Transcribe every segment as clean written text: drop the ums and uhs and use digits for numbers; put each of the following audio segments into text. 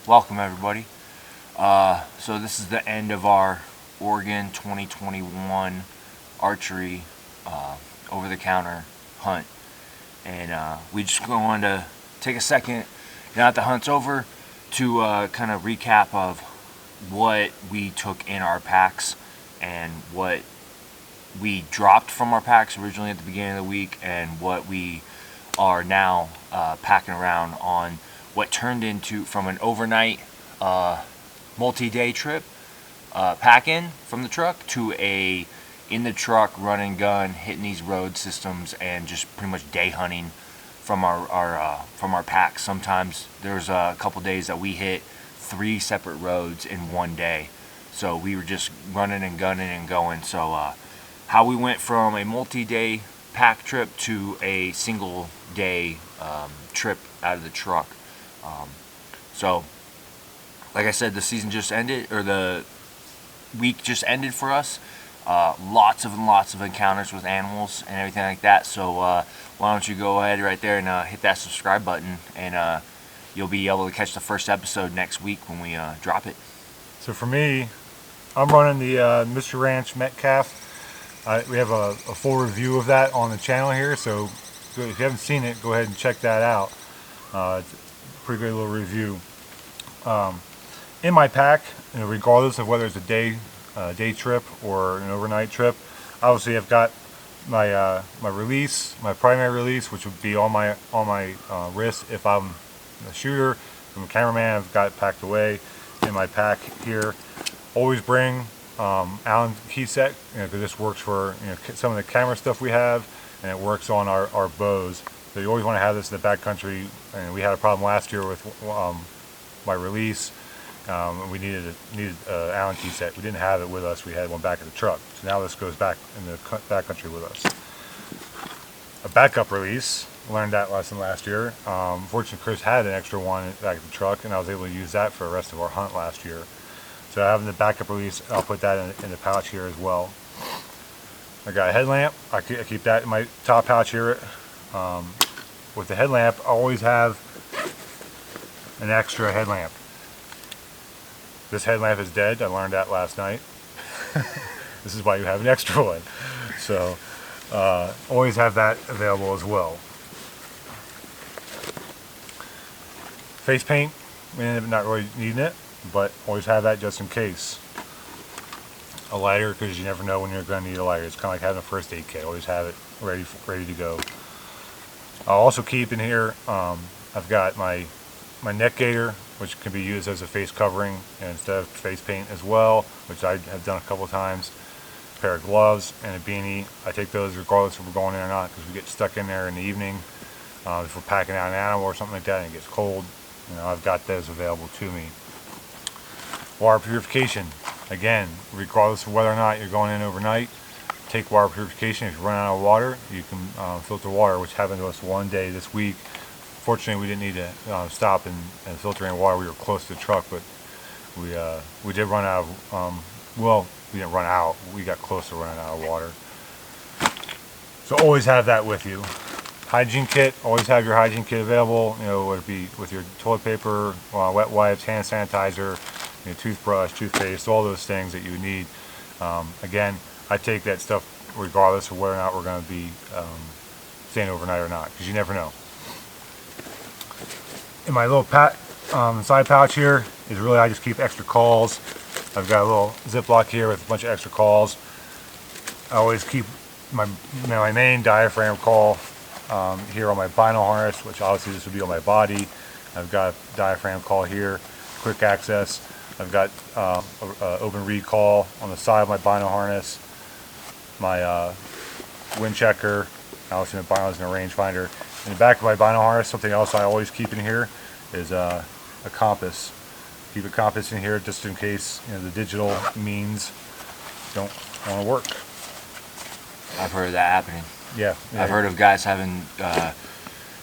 Welcome everybody. So this is the end of our Oregon 2021 archery over-the-counter hunt, and we just wanted to take a second now that the hunt's over to kind of recap of what we took in our packs and what we dropped from our packs originally at the beginning of the week, and what we are now packing around on what turned into from an overnight multi-day trip pack-in from the truck to a in the truck run and gun hitting these road systems and just pretty much day hunting from our packs. Sometimes there's a couple days that we hit 3 separate roads in one day, so we were just running and gunning and going. So how we went from a multi-day pack trip to a single day trip out of the truck. So like I said, the season just ended, or the week just ended for us. Lots of encounters with animals and everything like that. So why don't you go ahead right there and hit that subscribe button, and you'll be able to catch the first episode next week when we drop it. So for me, I'm running the Mr. Ranch Metcalf. We have a full review of that on the channel here, so if you haven't seen it, go ahead and check that out. It's a pretty good little review. In my pack, regardless of whether it's a day trip or an overnight trip, obviously I've got my my release, my primary release, which would be on my wrist if I'm a shooter. If I'm a cameraman, I've got it packed away in my pack here. Always bring Allen key set, because this works for some of the camera stuff we have, and it works on our bows. So you always want to have this in the backcountry. And we had a problem last year with my release. We needed Allen key set. We didn't have it with us. We had one back in the truck. So now this goes back in the backcountry with us. A backup release. Learned that lesson last year. Fortunately, Chris had an extra one back in the truck, and I was able to use that for the rest of our hunt last year. So having the backup release, I'll put that in the pouch here as well. I got a headlamp. I keep that in my top pouch here. With the headlamp, I always have an extra headlamp. This headlamp is dead. I learned that last night. This is why you have an extra one. So always have that available as well. Face paint, we ended up not really needing it, but always have that just in case. A lighter, because you never know when you're going to need a lighter. It's kind of like having a first aid kit. Always have it ready to go. I'll also keep in here, I've got my neck gaiter, which can be used as a face covering instead of face paint as well, which I have done a couple of times. A pair of gloves and a beanie. I take those regardless if we're going in or not, because we get stuck in there in the evening. If we're packing out an animal or something like that and it gets cold, I've got those available to me. Water purification. Again, regardless of whether or not you're going in overnight, take water purification. If you run out of water, you can filter water, which happened to us one day this week. Fortunately, we didn't need to stop and filter in water. We were close to the truck, but we did run out of, well, we didn't run out. We got close to running out of water. So always have that with you. Hygiene kit, always have your hygiene kit available, whether it be with your toilet paper, wet wipes, hand sanitizer, toothbrush, toothpaste, all those things that you need. Again, I take that stuff regardless of whether or not we're going to be staying overnight or not, because you never know. In my little side pouch here is really, I just keep extra calls. I've got a little Ziploc here with a bunch of extra calls. I always keep my main diaphragm call here on my vinyl harness, which obviously this would be on my body. I've got a diaphragm call here, quick access. I've got open reed call on the side of my vinyl harness. My wind checker, obviously my vinyl is in a rangefinder. In the back of my vinyl harness, something else I always keep in here is a compass. Keep a compass in here just in case the digital means don't want to work. I've heard of that happening. Yeah. I've heard of guys having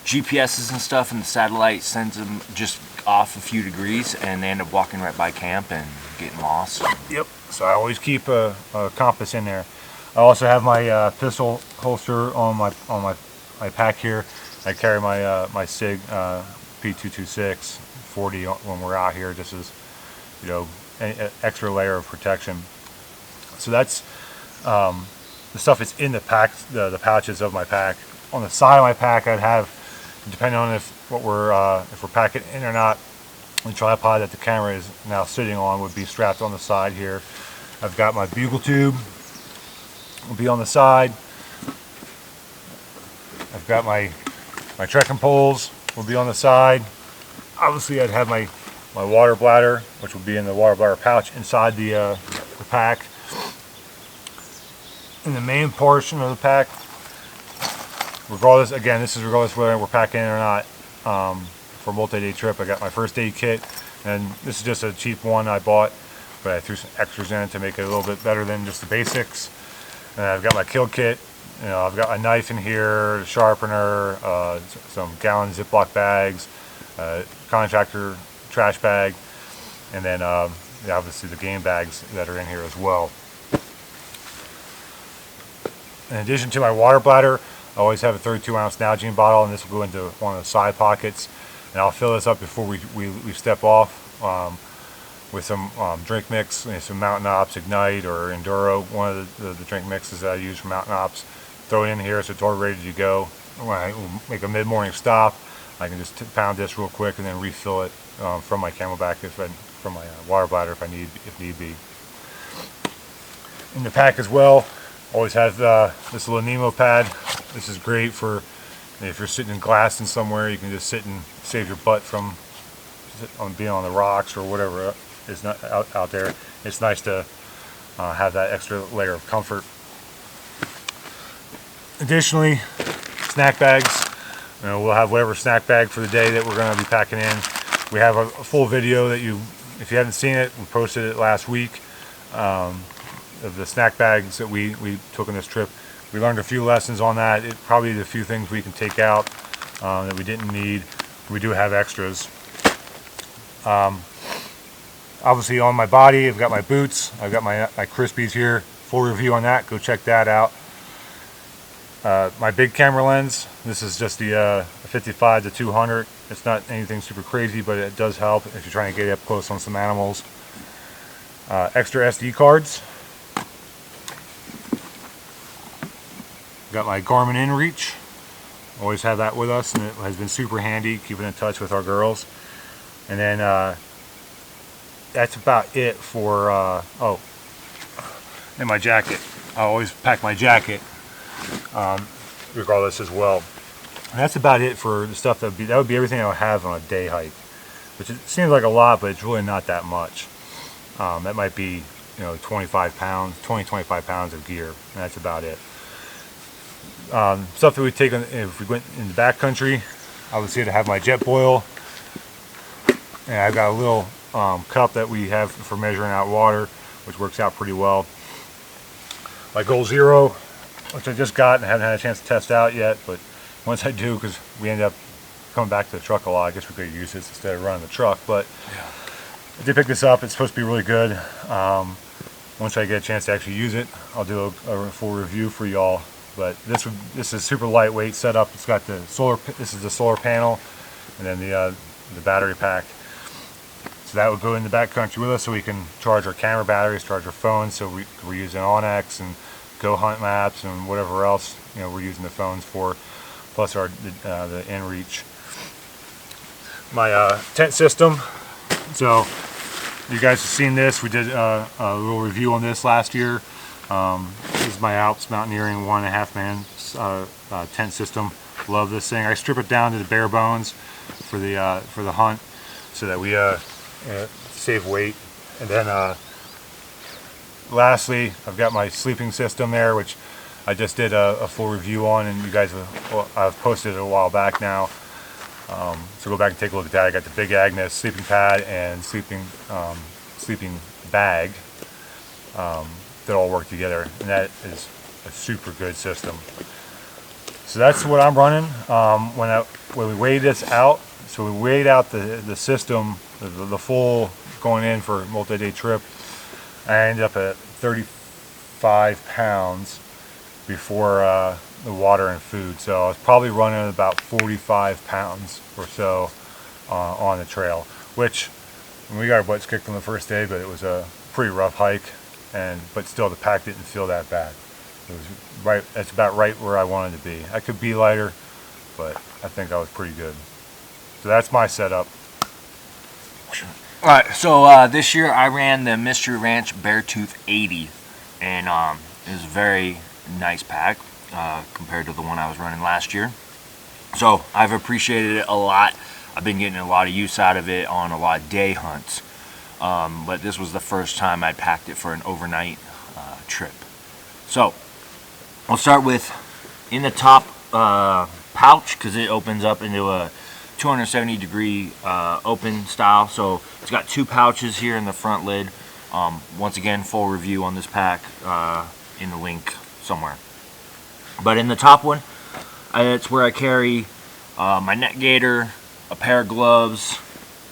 GPSs and stuff, and the satellite sends them just off a few degrees, and they end up walking right by camp and getting lost. Yep. So I always keep a compass in there. I also have my pistol holster on my pack here. I carry my my SIG P226 40 when we're out here, just as, you know, an extra layer of protection. So that's the stuff that's in the pack, the pouches of my pack. On the side of my pack, I'd have, depending on if we're packing in or not, the tripod that the camera is now sitting on would be strapped on the side here. I've got my bugle tube, will be on the side. I've got my trekking poles, will be on the side. Obviously, I'd have my water bladder, which will be in the water bladder pouch inside the pack. In the main portion of the pack, regardless, again, this is regardless whether we're packing in or not, for a multi-day trip, I got my first aid kit, and this is just a cheap one I bought, but I threw some extras in to make it a little bit better than just the basics. And I've got my kill kit. You know, I've got a knife in here, a sharpener, some gallon Ziploc bags, contractor trash bag, and then obviously the game bags that are in here as well. In addition to my water bladder, I always have a 32-ounce Nalgene bottle, and this will go into one of the side pockets. And I'll fill this up before we step off with some drink mix, some Mountain Ops Ignite or Enduro, one of the drink mixes that I use from Mountain Ops. Throw it in here so it's all ready to go. When I make a mid-morning stop, I can just pound this real quick and then refill it from my Camelback, from my water bladder if need be. In the pack as well, always have this little Nemo pad. This is great for if you're sitting in Glaston somewhere. You can just sit and save your butt from being on the rocks or whatever is not out there. It's nice to have that extra layer of comfort. Additionally, snack bags. You know, we'll have whatever snack bag for the day that we're going to be packing in. We have a full video that if you haven't seen it, we posted it last week of the snack bags that we took on this trip. We learned a few lessons on that. Probably a few things we can take out that we didn't need. We do have extras. Obviously on my body, I've got my boots. I've got my Crispies here. Full review on that. Go check that out. My big camera lens. This is just the 55 to 200. It's not anything super crazy, but it does help if you're trying to get up close on some animals. Extra SD cards. Got my Garmin InReach. Always have that with us, and it has been super handy keeping in touch with our girls. And then that's about it for and my jacket. I always pack my jacket regardless as well. And that's about it for the stuff that would be everything I would have on a day hike, which it seems like a lot, but it's really not that much. That might be 25 pounds of gear, and that's about it. Stuff that we take if we went in the backcountry, obviously to have my jet boil, and I've got a little cup that we have for measuring out water, which works out pretty well. My Goal Zero, which I just got and haven't had a chance to test out yet, but once I do, because we end up coming back to the truck a lot, I guess we could use this instead of running the truck. But yeah, I did pick this up. It's supposed to be really good. Once I get a chance to actually use it, I'll do a full review for y'all. But this is super lightweight setup. It's got the solar. This is the solar panel, and then the battery pack. So that would go in the backcountry with us, so we can charge our camera batteries, charge our phones. So we're using Onyx and Go Hunt Maps and whatever else we're using the phones for, plus the InReach. My tent system. So you guys have seen this. We did a little review on this last year. This is my Alps Mountaineering 1.5 man tent system. Love this thing. I strip it down to the bare bones for the hunt, so that we save weight. And then lastly, I've got my sleeping system there, which I just did a full review on, and you guys I've posted it a while back now. So go back and take a look at that. I got the Big Agnes sleeping pad and sleeping bag that all work together, and that is a super good system. So that's what I'm running. When we weighed this out, so we weighed out the system, the full going in for a multi-day trip. I ended up at 35 pounds before the water and food. So I was probably running about 45 pounds or so on the trail, which we got our butts kicked on the first day, but it was a pretty rough hike, but still the pack didn't feel that bad. It was right. That's about right where I wanted to be. I could be lighter, but I think I was pretty good. So that's my setup. All right, so this year I ran the Mystery Ranch Beartooth 80, and it was a very nice pack compared to the one I was running last year. So I've appreciated it a lot. I've been getting a lot of use out of it on a lot of day hunts, but this was the first time I'd packed it for an overnight trip. So I'll start with in the top pouch, because it opens up into a 270 degree open style. So it's got 2 pouches here in the front lid. Once again, full review on this pack in the link somewhere. But in the top one, it's where I carry my net gaiter, a pair of gloves,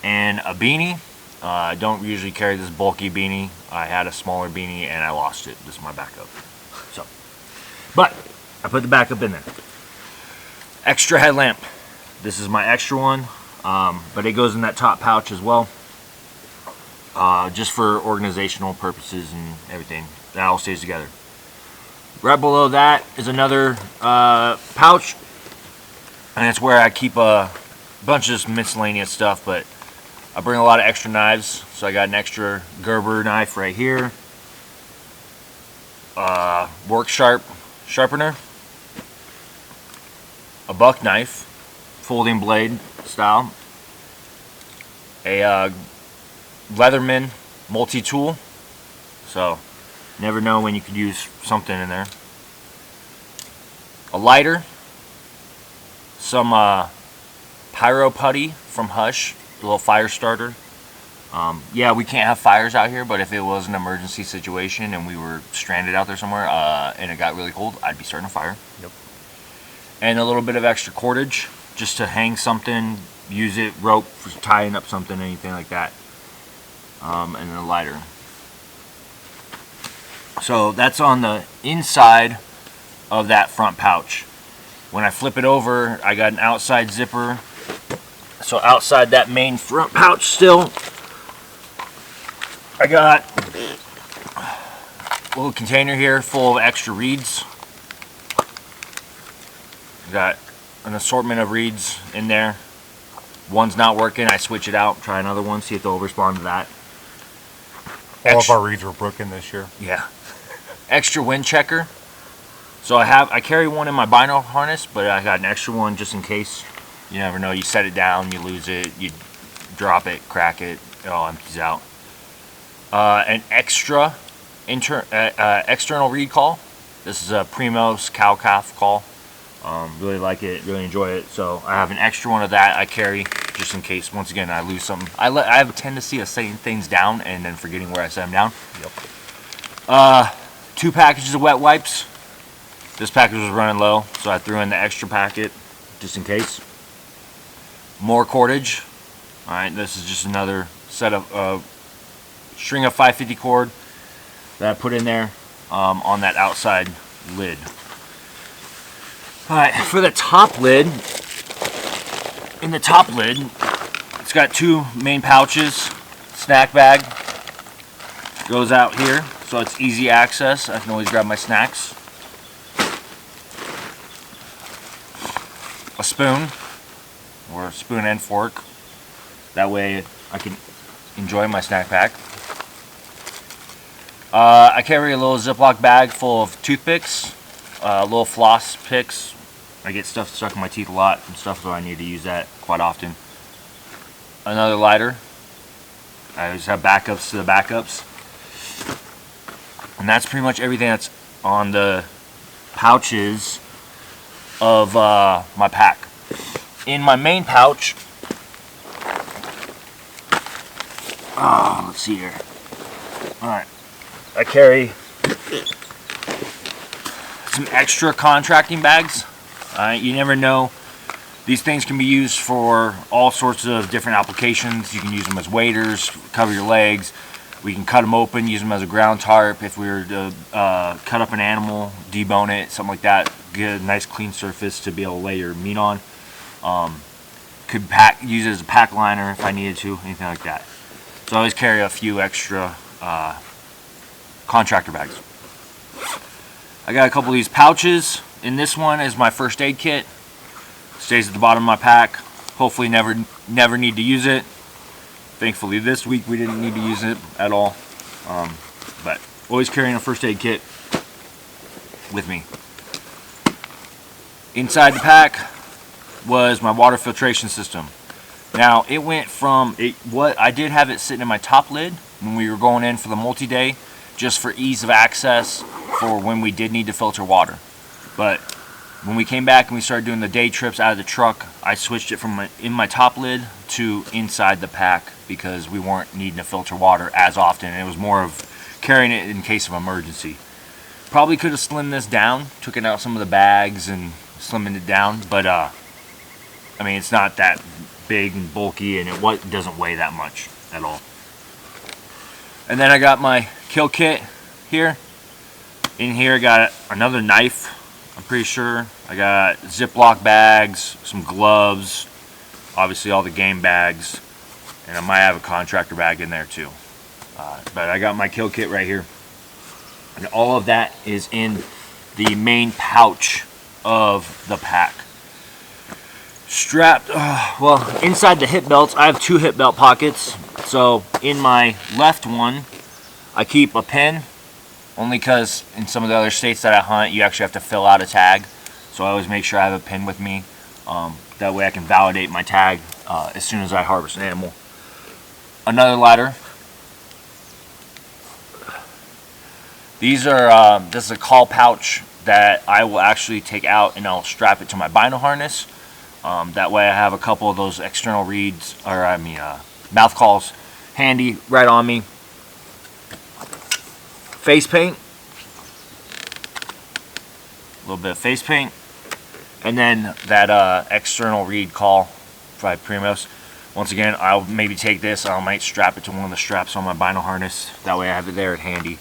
and a beanie. I don't usually carry this bulky beanie. I had a smaller beanie and I lost it. This is my backup. So, but I put the backup in there. Extra headlamp. This is my extra one, but it goes in that top pouch as well, just for organizational purposes and everything. That all stays together. Right below that is another pouch, and it's where I keep a bunch of miscellaneous stuff, but I bring a lot of extra knives. So I got an extra Gerber knife right here, work sharpener, a buck knife, folding blade style, a Leatherman multi-tool, so never know when you could use something in there, a lighter, some pyro putty from Hush, a little fire starter. Yeah, we can't have fires out here, but if it was an emergency situation and we were stranded out there somewhere and it got really cold, I'd be starting a fire. Yep. And a little bit of extra cordage, just to hang something, use it, rope for tying up something, anything like that. And then a lighter. So that's on the inside of that front pouch. When I flip it over, I got an outside zipper. So outside that main front pouch still, I got a little container here full of extra reeds. Got an assortment of reeds in there. One's not working, I switch it out, try another one, see if they'll respond to that. All of our reeds were broken this year. Yeah. Extra wind checker. So I carry one in my bino harness, but I got an extra one just in case. You never know, you set it down, you lose it, you drop it, crack it, it all empties out. An extra external reed call. This is a Primos cow-calf call. Really like it, really enjoy it. So I have an extra one of that I carry just in case, once again, I lose something. I have a tendency of setting things down and then forgetting where I set them down. Yep. 2 packages of wet wipes. This package was running low, so I threw in the extra packet just in case. More cordage. Alright, this is just another set of string of 550 cord that I put in there on that outside lid. Alright, for the top lid, in the top lid, it's got 2 main pouches. Snack bag goes out here, so it's easy access. I can always grab my snacks. A spoon, or a spoon and fork. That way I can enjoy my snack pack. I carry a little Ziploc bag full of toothpicks, little floss picks. I get stuff stuck in my teeth a lot and stuff, so I need to use that quite often. Another lighter. I always have backups to the backups. And that's pretty much everything that's on the pouches of my pack. In my main pouch, let's see here. Alright, I carry some extra contracting bags. You never know. These things can be used for all sorts of different applications. You can use them as waders, cover your legs. We can cut them open, use them as a ground tarp if we were to cut up an animal, debone it, something like that. Get a nice clean surface to be able to lay your meat on. could use it as a pack liner if I needed to, anything like that. So I always carry a few extra contractor bags. I got a couple of these pouches. In this one is my first aid kit. Stays at the bottom of my pack. Hopefully never need to use it. Thankfully this week we didn't need to use it at all. But always carrying a first aid kit with me. Inside the pack was my water filtration system. Now it went from what I did have it sitting in my top lid when we were going in for the multi-day, just for ease of access for when we did need to filter water. But when we came back and we started doing the day trips out of the truck, I switched it from in my top lid to inside the pack because we weren't needing to filter water as often. It was more of carrying it in case of emergency. Probably could have slimmed this down, took it out some of the bags and slimming it down, but I mean, it's not that big and bulky, and it doesn't weigh that much at all. And then I got my kill kit here. In here I got another knife, I'm pretty sure. I got Ziploc bags, some gloves, obviously all the game bags, and I might have a contractor bag in there too. But I got my kill kit right here. And all of that is in the main pouch of the pack. Strapped, well, inside the hip belts, I have 2 hip belt pockets. So in my left one, I keep a pen, only because in some of the other states that I hunt, you actually have to fill out a tag. So I always make sure I have a pen with me. That way I can validate my tag as soon as I harvest an animal. Another ladder. These are, this is a call pouch that I will actually take out and I'll strap it to my bino harness. That way I have a couple of those external reeds, or I mean mouth calls handy right on me. Face paint. A little bit of face paint. And then that external reed call by Primos. Once again, I'll maybe take this, I might strap it to one of the straps on my bino harness. That way I have it there handy.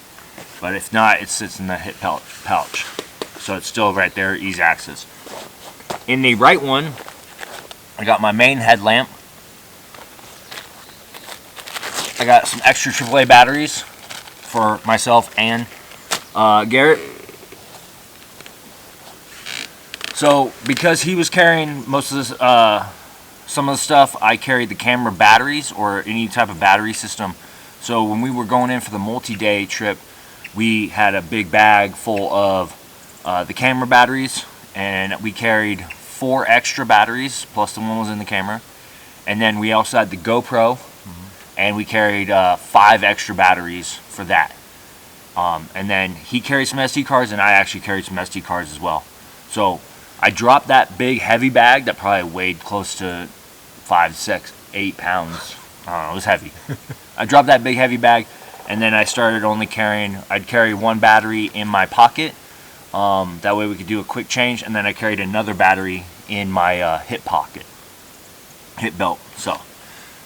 But if not, it sits in the hip pouch. So it's still right there, easy access. In the right one, I got my main headlamp. I got some extra AAA batteries for myself and Garrett. So because he was carrying most of this, some of the stuff, I carried the camera batteries or any type of battery system. So when we were going in for the multi-day trip, we had a big bag full of the camera batteries, and we carried 4 extra batteries plus the one was in the camera. And then we also had the GoPro, and we carried 5 extra batteries for that. And then he carried some SD cards, and I actually carried some SD cards as well. So I dropped that big heavy bag that probably weighed close to 5, 6, 8 pounds. I don't know, it was heavy. I dropped that big heavy bag, and then I started only carrying, I'd carry 1 battery in my pocket. That way we could do a quick change, and then I carried another battery in my hip pocket, hip belt. So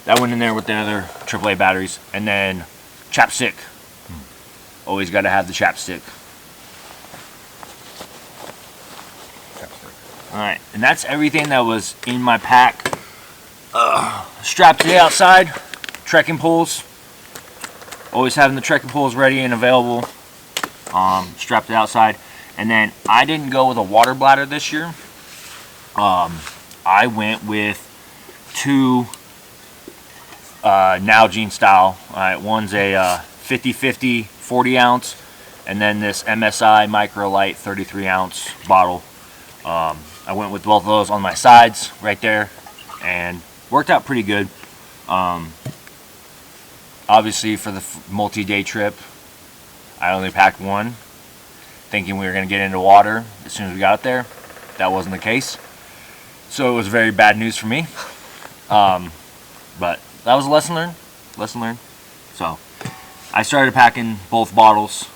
that went in there with the other AAA batteries. And then chapstick. Always got to have the chapstick. Alright, and that's everything that was in my pack. Strapped to the outside, trekking poles. Always having the trekking poles ready and available. Strapped to the outside. And then I didn't go with a water bladder this year. I went with 2 Nalgene style. Alright, one's a 50-50 40 ounce, and then this MSI Microlite 33 ounce bottle. I went with both of those on my sides right there, and worked out pretty good. Obviously for the multi-day trip, I only packed 1, thinking we were going to get into water as soon as we got there. That wasn't the case, so it was very bad news for me. But that was a lesson learned. So I started packing both bottles,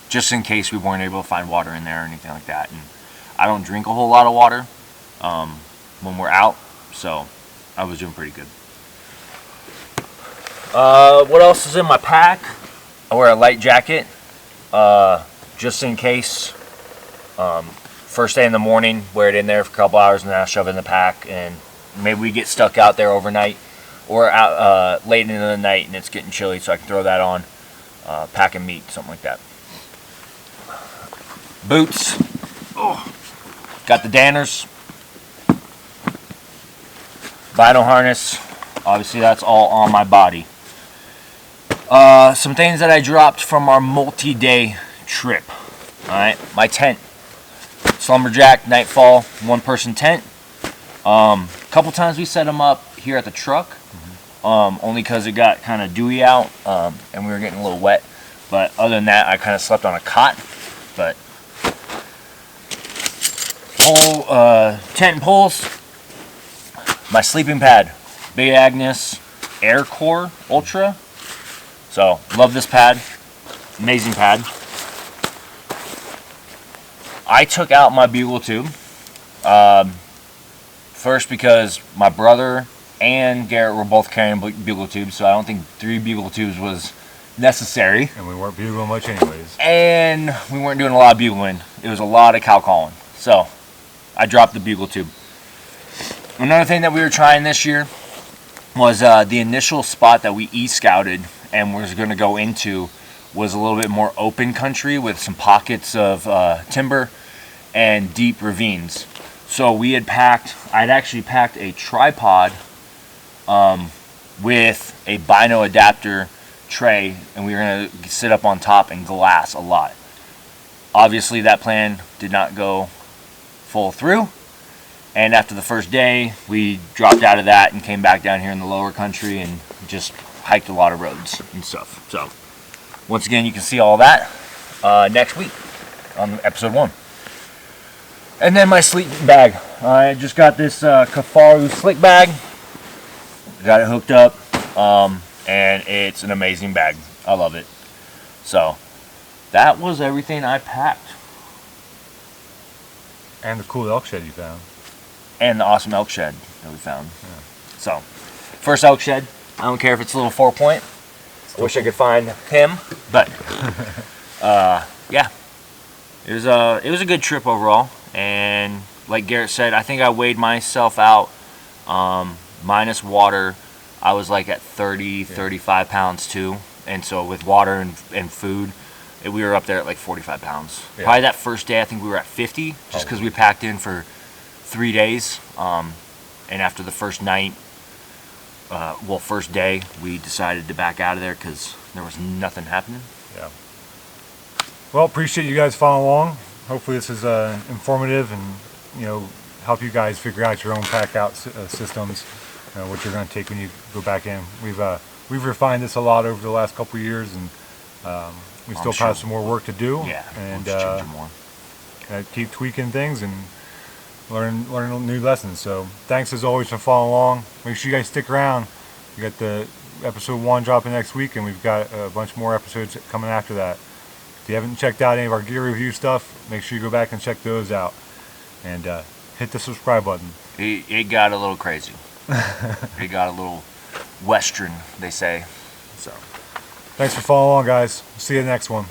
just in case we weren't able to find water in there or anything like that. And I don't drink a whole lot of water when we're out, so I was doing pretty good. What else is in my pack? I wear a light jacket, just in case. first day in the morning, wear it in there for a couple hours, and then I'll shove it in the pack, and maybe we get stuck out there overnight or out late into the night and it's getting chilly, so I can throw that on, packing meat, something like that. Boots. Oh. Got the Danners. Vinyl harness. Obviously that's all on my body. Some things that I dropped from our multi-day trip. Alright, my tent. Slumberjack, Nightfall, one-person tent. Couple times we set them up here at the truck, only because it got kind of dewy out, and we were getting a little wet. But other than that, I kind of slept on a cot. But whole tent and poles, my sleeping pad, Big Agnes Air Core Ultra. So love this pad, amazing pad. I took out my bugle tube. First because my brother and Garrett were both carrying bugle tubes, so I don't think 3 bugle tubes was necessary. And we weren't bugling much anyways. And we weren't doing a lot of bugling. It was a lot of cow calling. So I dropped the bugle tube. Another thing that we were trying this year was the initial spot that we e-scouted and was going to go into was a little bit more open country with some pockets of timber and deep ravines. So we had I'd actually packed a tripod with a bino adapter tray, and we were going to sit up on top and glass a lot. Obviously that plan did not go full through, and after the first day we dropped out of that and came back down here in the lower country and just hiked a lot of roads and stuff. So once again, you can see all that next week on episode 1. And then my sleeping bag. I just got this Kafaru slick bag. Got it hooked up, and it's an amazing bag. I love it. So that was everything I packed. And the cool elk shed you found. And the awesome elk shed that we found. Yeah. So, first elk shed. I don't care if it's a little 4-point. I wish I could find him, but yeah, it was a good trip overall. And like Garrett said, I think I weighed myself out minus water. I was like at 35 pounds too. And so with water and food, we were up there at like 45 pounds. Yeah. Probably that first day, I think we were at 50, just because we packed in for 3 days. And after the first night, first day, we decided to back out of there because there was nothing happening. Yeah. Well, appreciate you guys following along. Hopefully this is informative and help you guys figure out your own pack out systems, what you're going to take when you go back in. We've refined this a lot over the last couple of years, and we still have some more work to do. Yeah, and we'll more. Keep tweaking things and learn new lessons. So thanks as always for following along. Make sure you guys stick around. We got the episode 1 dropping next week, and we've got a bunch more episodes coming after that. If you haven't checked out any of our gear review stuff, make sure you go back and check those out. And hit the subscribe button. It got a little crazy. It got a little Western, they say. So, thanks for following along, guys. See you in the next one.